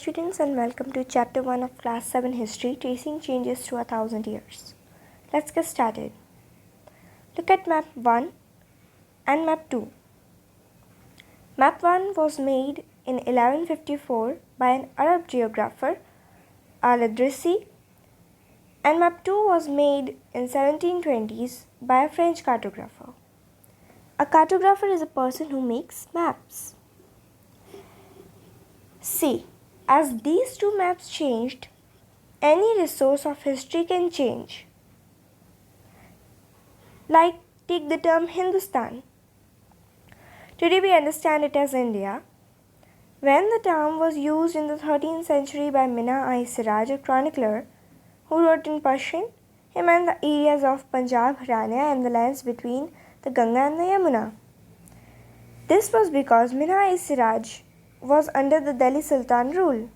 students, and welcome to Chapter 1 of Class 7 History, Tracing Changes Through 1,000 Years. Let's get started. Look at Map 1 and Map 2. Map 1 was made in 1154 by an Arab geographer, Al-Idrisi, and Map 2 was made in 1720s by a French cartographer. A cartographer is a person who makes maps. See, as these two maps changed, any resource of history can change. Like, take the term Hindustan. Today we understand it as India. When the term was used in the 13th century by Mina-i-Siraj, a chronicler who wrote in Persian, he meant the areas of Punjab, Haryana and the lands between the Ganga and the Yamuna. This was because Mina-i-Siraj was under the Delhi Sultan rule,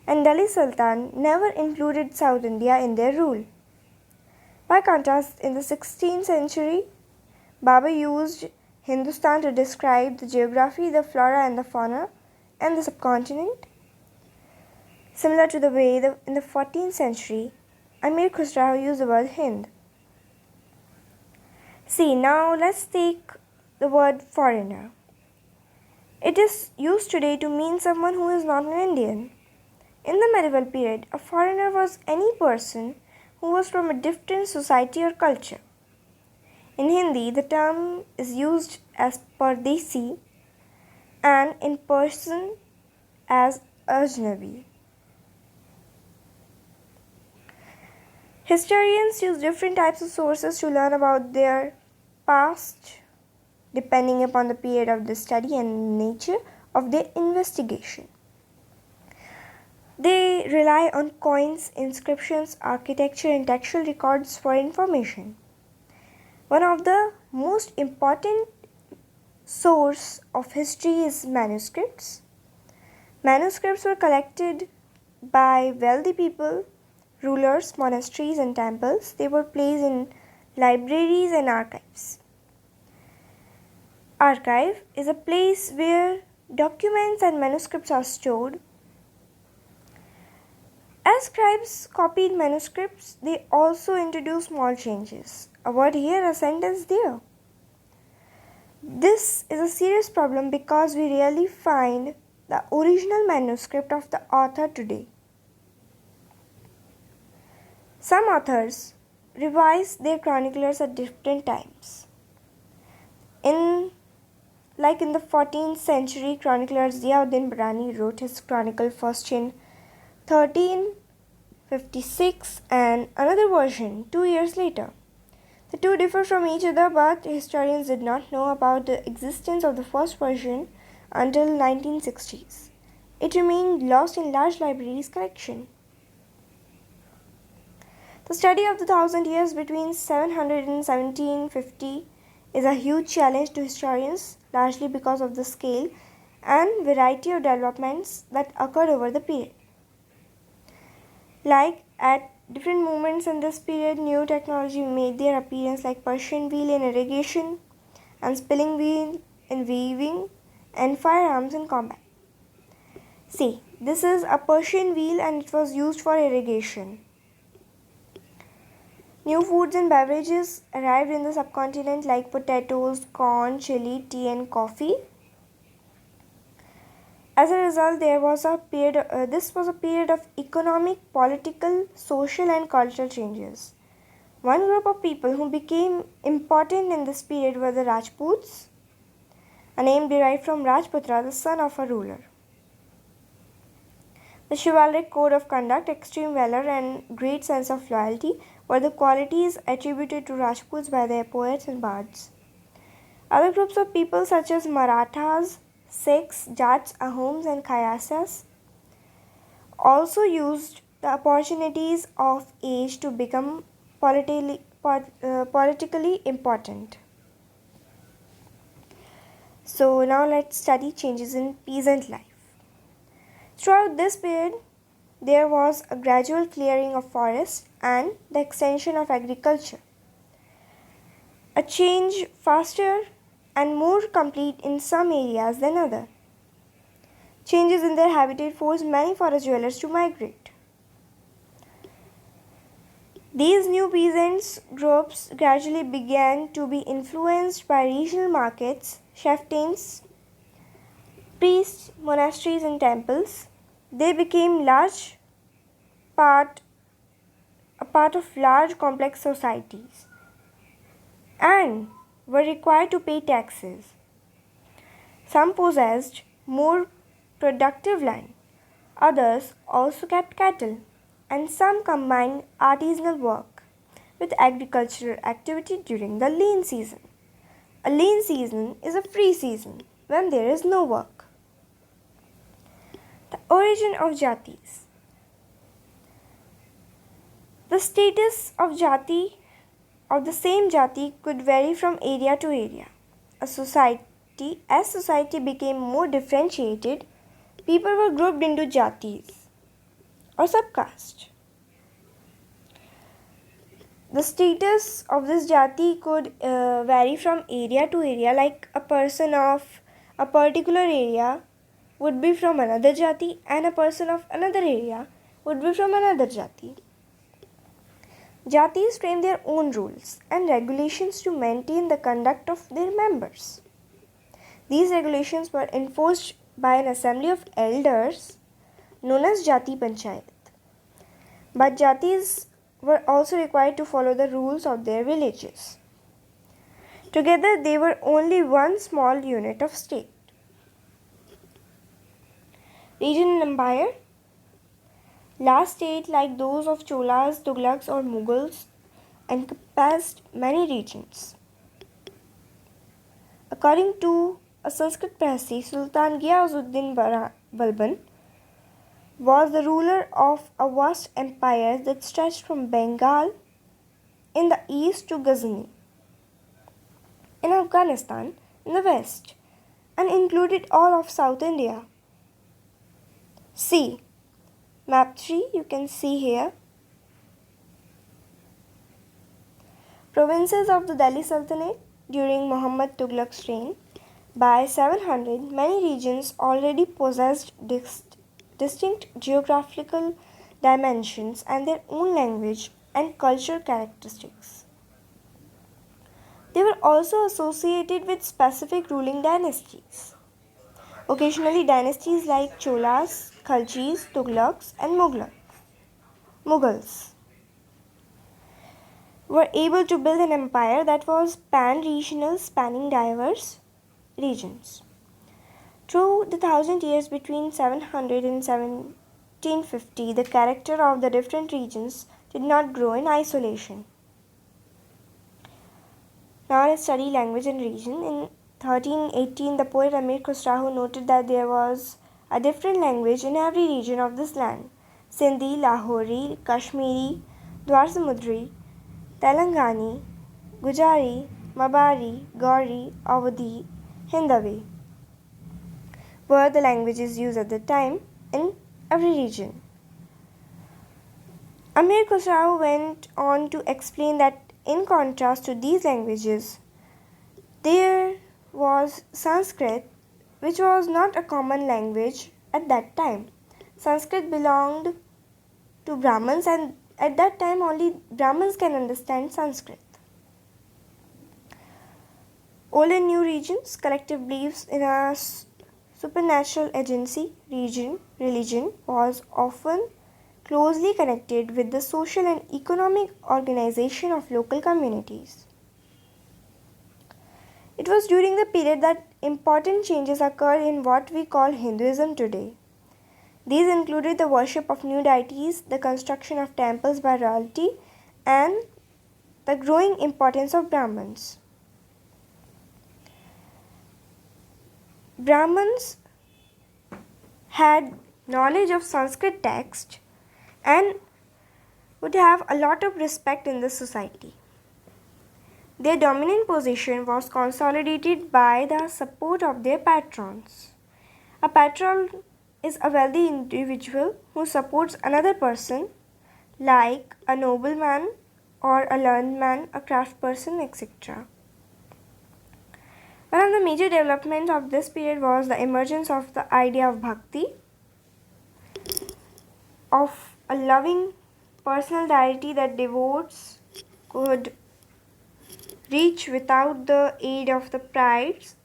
and Delhi Sultan never included South India in their rule. By contrast, in the 16th century, Babur used Hindustan to describe the geography, the flora and the fauna, and the subcontinent. Similar to the way in the 14th century, Amir Khusrau used the word Hind. See, now let's take the word foreigner. It is used today to mean someone who is not an Indian. In the medieval period, a foreigner was any person who was from a different society or culture. In Hindi, the term is used as Pardesi and in Persian as Ajnabi. Historians use different types of sources to learn about their past depending upon the period of the study and nature of their investigation. They rely on coins, inscriptions, architecture, and textual records for information. One of the most important source of history is manuscripts. Manuscripts were collected by wealthy people, rulers, monasteries, and temples. They were placed in libraries and archives. Archive is a place where documents and manuscripts are stored. As scribes copied manuscripts, they also introduced small changes. A word here, a sentence there. This is a serious problem because we rarely find the original manuscript of the author today. Some authors revise their chroniclers at different times. In the 14th century, chronicler Ziauddin Barani wrote his chronicle first in 1356 and another version 2 years later. The two differ from each other, but historians did not know about the existence of the first version until 1960s. It remained lost in large libraries' collection. The study of the 1,000 years between 700 and 1750 is a huge challenge to historians, largely because of the scale and variety of developments that occurred over the period. Like at different moments in this period, new technology made their appearance, like Persian wheel in irrigation and spinning wheel in weaving and firearms in combat. See, this is a Persian wheel and it was used for irrigation. New foods and beverages arrived in the subcontinent like potatoes, corn, chili, tea and coffee. As a result, this was a period of economic, political, social and cultural changes. One group of people who became important in this period were the Rajputs, a name derived from Rajputra, the son of a ruler. The chivalric code of conduct, extreme valor and great sense of loyalty were the qualities attributed to Rajputs by their poets and bards. Other groups of people such as Marathas, Sikhs, Jats, Ahoms and Khayyasas also used the opportunities of age to become politically important. So now let's study changes in peasant life. Throughout this period, there was a gradual clearing of forests and the extension of agriculture. A change faster and more complete in some areas than others. Changes in their habitat forced many forest dwellers to migrate. These new peasants groups gradually began to be influenced by regional markets, chieftains, priests, monasteries, and temples. They became part a part of large complex societies and were required to pay taxes. Some possessed more productive land, others also kept cattle, and some combined artisanal work with agricultural activity during the lean season. A lean season is a free season when there is no work. The origin of jatis. The status of jati of the same jati could vary from area to area. As society became more differentiated, people were grouped into jatis or subcaste. The status of this jati could vary from area to area, like a person of a particular area would be from another jati and a person of another area would be from another jati. Jatis frame their own rules and regulations to maintain the conduct of their members. These regulations were enforced by an assembly of elders known as Jati Panchayat. But Jatis were also required to follow the rules of their villages. Together, they were only one small unit of state. Region and empire. Large states like those of Cholas, Tughlaqs, or Mughals encompassed many regions. According to a Sanskrit Prahasi, Sultan Ghiyasuddin Balban was the ruler of a vast empire that stretched from Bengal in the east to Ghazni in Afghanistan in the west and included all of South India. See map 3, you can see here. Provinces of the Delhi Sultanate during Muhammad Tughlaq's reign. By 700, many regions already possessed distinct geographical dimensions and their own language and cultural characteristics. They were also associated with specific ruling dynasties. Occasionally, dynasties like Cholas, Khaljis, Tughlaqs, and Mughals were able to build an empire that was pan-regional, spanning diverse regions. Through the 1,000 years between 700 and 1750, the character of the different regions did not grow in isolation. Now let's study language and region. In 1318, the poet Amir Khusrahu noted that there was a different language in every region of this land: Sindhi, Lahori, Kashmiri, Dwarsamudri, Telangani, Gujari, Mabari, Gauri, Awadhi, Hindavi were the languages used at the time in every region. Amir Khusrau went on to explain that in contrast to these languages, there was Sanskrit, which was not a common language at that time. Sanskrit belonged to Brahmins, and at that time only Brahmins can understand Sanskrit. Old and new regions, collective beliefs in a supernatural agency, religion was often closely connected with the social and economic organization of local communities. It was during the period that important changes occurred in what we call Hinduism today. These included the worship of new deities, the construction of temples by royalty, and the growing importance of Brahmins. Brahmins had knowledge of Sanskrit text and would have a lot of respect in the society. Their dominant position was consolidated by the support of their patrons. A patron is a wealthy individual who supports another person, like a nobleman or a learned man, a craftsperson, etc. One of the major developments of this period was the emergence of the idea of bhakti, of a loving personal deity that devotees could reach without the aid of the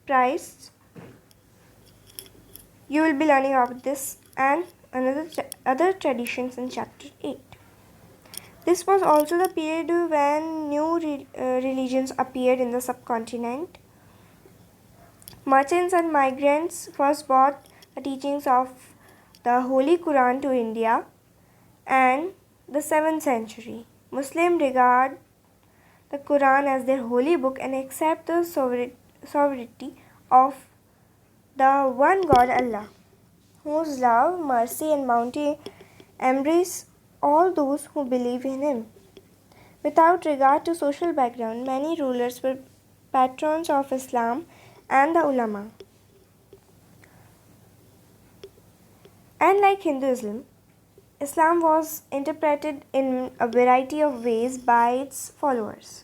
priests. You will be learning about this and other traditions in chapter 8. This was also the period when new religions appeared in the subcontinent. Merchants and migrants first brought the teachings of the Holy Quran to India and the 7th century. Muslims regard the Quran as their holy book and accept the sovereignty of the one God Allah, whose love, mercy, and bounty embrace all those who believe in Him. Without regard to social background, many rulers were patrons of Islam and the ulama. And like Hinduism, Islam was interpreted in a variety of ways by its followers.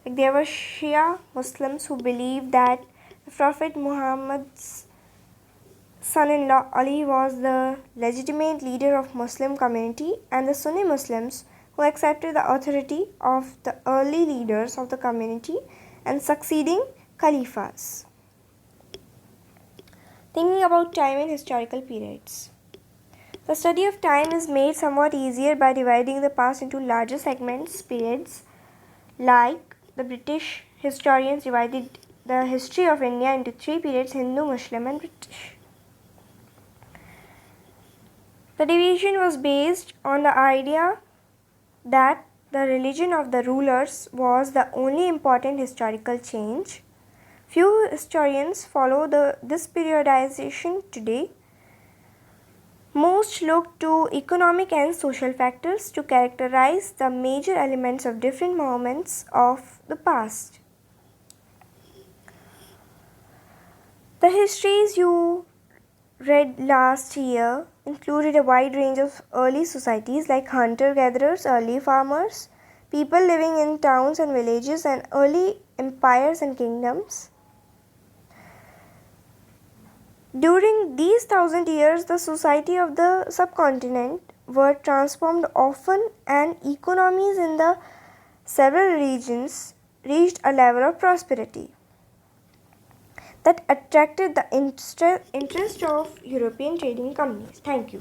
Like there were Shia Muslims who believed that the Prophet Muhammad's son-in-law Ali was the legitimate leader of Muslim community, and the Sunni Muslims who accepted the authority of the early leaders of the community and succeeding caliphs. Thinking about time in historical periods. The study of time is made somewhat easier by dividing the past into larger segments, periods, like the British historians divided the history of India into 3 periods: Hindu, Muslim, and British. The division was based on the idea that the religion of the rulers was the only important historical change. Few historians follow this periodization today. Most look to economic and social factors to characterize the major elements of different moments of the past. The histories you read last year included a wide range of early societies like hunter-gatherers, early farmers, people living in towns and villages, and early empires and kingdoms. During these 1,000 years, the society of the subcontinent were transformed often, and economies in the several regions reached a level of prosperity that attracted the interest of European trading companies. Thank you.